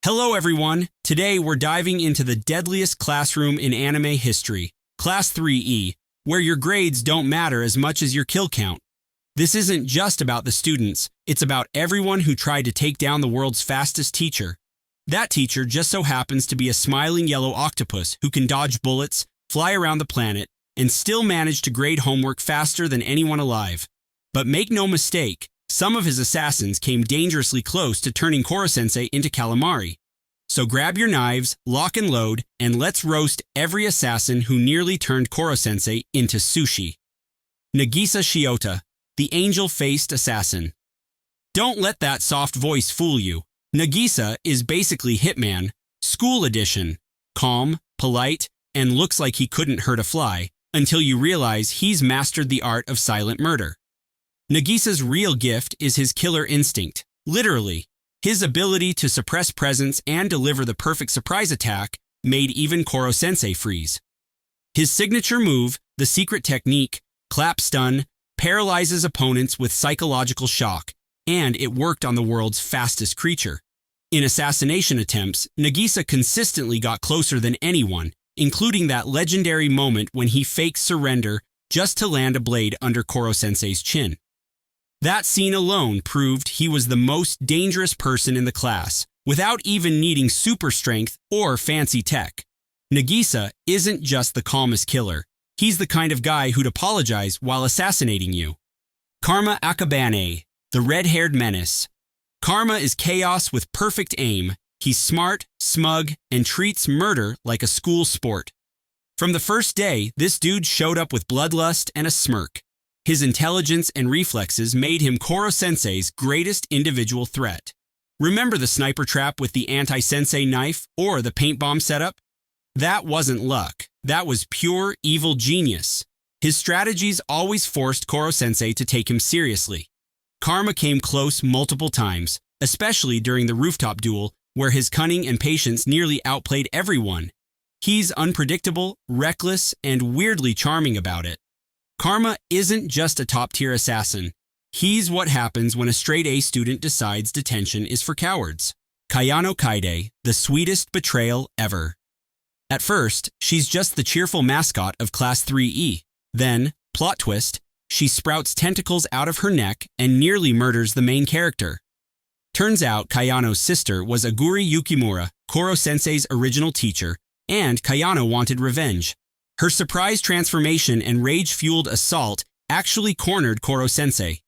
Hello everyone! Today we're diving into the deadliest classroom in anime history, Class 3E, where your grades don't matter as much as your kill count. This isn't just about the students, it's about everyone who tried to take down the world's fastest teacher. That teacher just so happens to be a smiling yellow octopus who can dodge bullets, fly around the planet, and still manage to grade homework faster than anyone alive. But make no mistake, some of his assassins came dangerously close to turning Koro Sensei into calamari. So grab your knives, lock and load, and let's roast every assassin who nearly turned Koro Sensei into sushi. Nagisa Shiota, the angel-faced assassin. Don't let that soft voice fool you. Nagisa is basically Hitman, school edition. Calm, polite, and looks like he couldn't hurt a fly, until you realize he's mastered the art of silent murder. Nagisa's real gift is his killer instinct, literally. His ability to suppress presence and deliver the perfect surprise attack made even Koro Sensei freeze. His signature move, the secret technique, clap stun, paralyzes opponents with psychological shock, and it worked on the world's fastest creature. In assassination attempts, Nagisa consistently got closer than anyone, including that legendary moment when he faked surrender just to land a blade under Koro Sensei's chin. That scene alone proved he was the most dangerous person in the class, without even needing super strength or fancy tech. Nagisa isn't just the calmest killer. He's the kind of guy who'd apologize while assassinating you. Karma Akabane, the red-haired menace. Karma is chaos with perfect aim. He's smart, smug, and treats murder like a school sport. From the first day, this dude showed up with bloodlust and a smirk. His intelligence and reflexes made him Koro Sensei's greatest individual threat. Remember the sniper trap with the anti-sensei knife or the paint bomb setup? That wasn't luck. That was pure evil genius. His strategies always forced Koro Sensei to take him seriously. Karma came close multiple times, especially during the rooftop duel, where his cunning and patience nearly outplayed everyone. He's unpredictable, reckless, and weirdly charming about it. Karma isn't just a top-tier assassin. He's what happens when a straight-A student decides detention is for cowards. Kayano Kaide, the sweetest betrayal ever. At first, she's just the cheerful mascot of Class 3E. Then, plot twist, she sprouts tentacles out of her neck and nearly murders the main character. Turns out Kayano's sister was Aguri Yukimura, Koro Sensei's original teacher, and Kayano wanted revenge. Her surprise transformation and rage-fueled assault actually cornered Koro Sensei.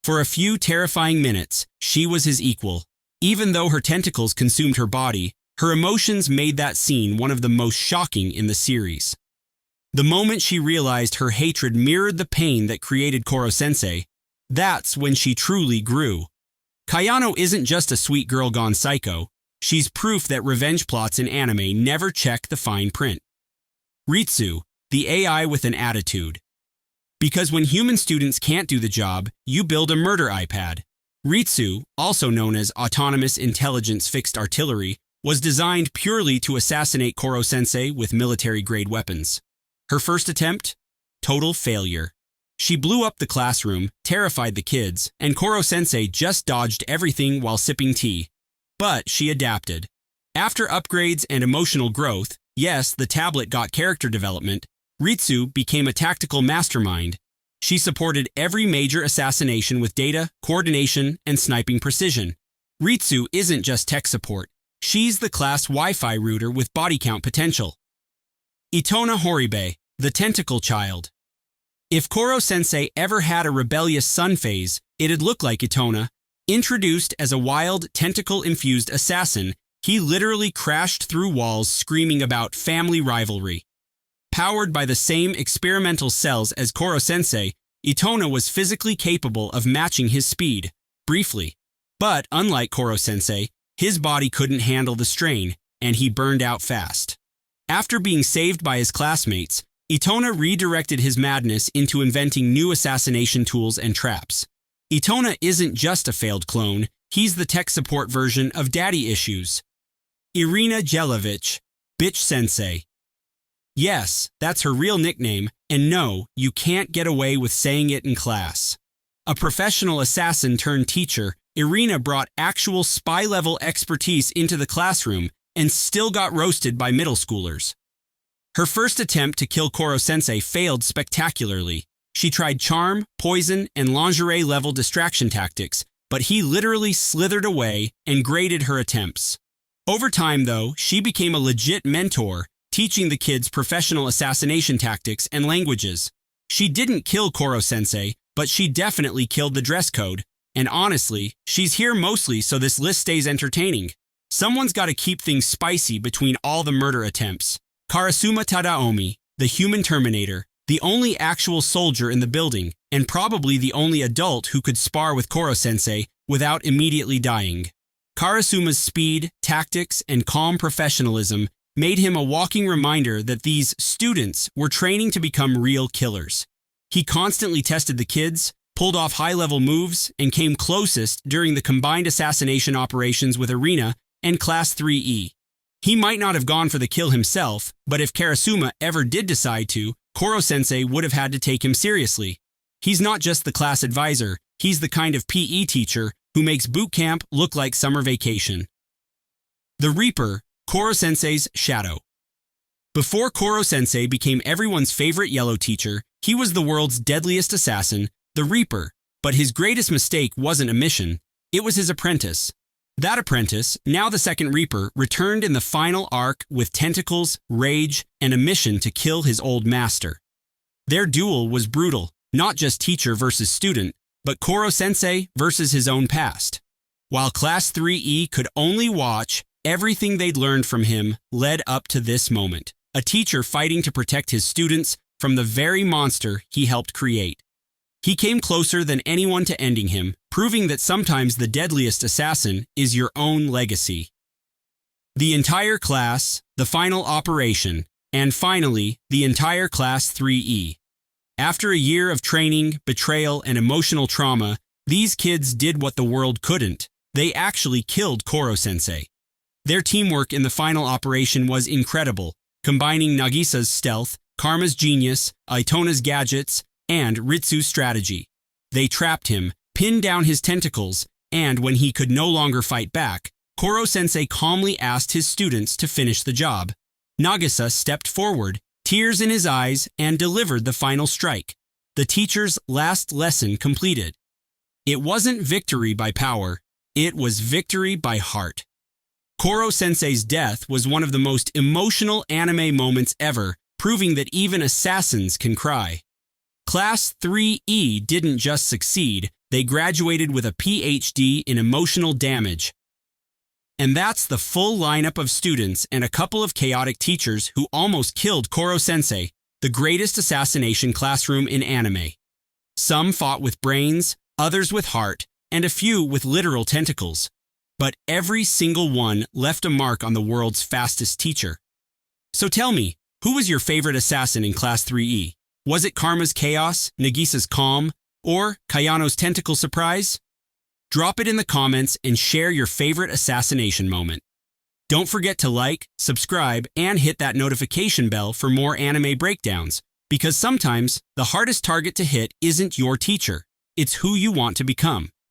For a few terrifying minutes, she was his equal. Even though her tentacles consumed her body, her emotions made that scene one of the most shocking in the series. The moment she realized her hatred mirrored the pain that created Koro Sensei, that's when she truly grew. Kayano isn't just a sweet girl gone psycho. She's proof that revenge plots in anime never check the fine print. Ritsu, the AI with an attitude. Because when human students can't do the job, you build a murder iPad. Ritsu, also known as Autonomous Intelligence Fixed Artillery, was designed purely to assassinate Koro Sensei with military-grade weapons. Her first attempt? Total failure. She blew up the classroom, terrified the kids, and Koro Sensei just dodged everything while sipping tea. But she adapted. After upgrades and emotional growth, yes, the tablet got character development, Ritsu became a tactical mastermind. She supported every major assassination with data, coordination, and sniping precision. Ritsu isn't just tech support. She's the class Wi-Fi router with body count potential. Itona Horibe, the tentacle child. If Koro Sensei ever had a rebellious sun phase, it'd look like Itona. Introduced as a wild, tentacle-infused assassin, he literally crashed through walls screaming about family rivalry. Powered by the same experimental cells as Koro Sensei, Itona was physically capable of matching his speed, briefly. But unlike Koro Sensei, his body couldn't handle the strain, and he burned out fast. After being saved by his classmates, Itona redirected his madness into inventing new assassination tools and traps. Itona isn't just a failed clone, he's the tech support version of Daddy Issues. Irina Jelovich, Bitch Sensei. Yes, that's her real nickname, and no, you can't get away with saying it in class. A professional assassin turned teacher, Irina brought actual spy-level expertise into the classroom and still got roasted by middle schoolers. Her first attempt to kill Koro Sensei failed spectacularly. She tried charm, poison, and lingerie-level distraction tactics, but he literally slithered away and graded her attempts. Over time, though, she became a legit mentor, teaching the kids professional assassination tactics and languages. She didn't kill Koro Sensei, but she definitely killed the dress code. And honestly, she's here mostly so this list stays entertaining. Someone's got to keep things spicy between all the murder attempts. Karasuma Tadaomi, the human Terminator, the only actual soldier in the building, and probably the only adult who could spar with Koro Sensei without immediately dying. Karasuma's speed, tactics, and calm professionalism made him a walking reminder that these students were training to become real killers. He constantly tested the kids, pulled off high-level moves, and came closest during the combined assassination operations with Irina and Class 3E. He might not have gone for the kill himself, but if Karasuma ever did decide to, Koro Sensei would have had to take him seriously. He's not just the class advisor, he's the kind of PE teacher who makes boot camp look like summer vacation. The Reaper, Koro Sensei's shadow. Before Koro Sensei became everyone's favorite yellow teacher, he was the world's deadliest assassin, the Reaper, but his greatest mistake wasn't a mission, it was his apprentice. That apprentice, now the second Reaper, returned in the final arc with tentacles, rage, and a mission to kill his old master. Their duel was brutal, not just teacher versus student, but Koro Sensei versus his own past. While Class 3E could only watch, everything they'd learned from him led up to this moment, a teacher fighting to protect his students from the very monster he helped create. He came closer than anyone to ending him, proving that sometimes the deadliest assassin is your own legacy. The entire class, the final operation, and finally, the entire Class 3E. After a year of training, betrayal, and emotional trauma, these kids did what the world couldn't. They actually killed Koro Sensei. Their teamwork in the final operation was incredible, combining Nagisa's stealth, Karma's genius, Aitona's gadgets, and Ritsu's strategy. They trapped him, pinned down his tentacles, and when he could no longer fight back, Koro Sensei calmly asked his students to finish the job. Nagisa stepped forward, tears in his eyes, and delivered the final strike. The teacher's last lesson completed. It wasn't victory by power, it was victory by heart. Koro Sensei's death was one of the most emotional anime moments ever, proving that even assassins can cry. Class 3E didn't just succeed, they graduated with a PhD in emotional damage. And that's the full lineup of students and a couple of chaotic teachers who almost killed Koro Sensei, the greatest assassination classroom in anime. Some fought with brains, others with heart, and a few with literal tentacles. But every single one left a mark on the world's fastest teacher. So tell me, who was your favorite assassin in Class 3E? Was it Karma's chaos, Nagisa's calm, or Kayano's tentacle surprise? Drop it in the comments and share your favorite assassination moment. Don't forget to like, subscribe, and hit that notification bell for more anime breakdowns, because sometimes the hardest target to hit isn't your teacher, it's who you want to become.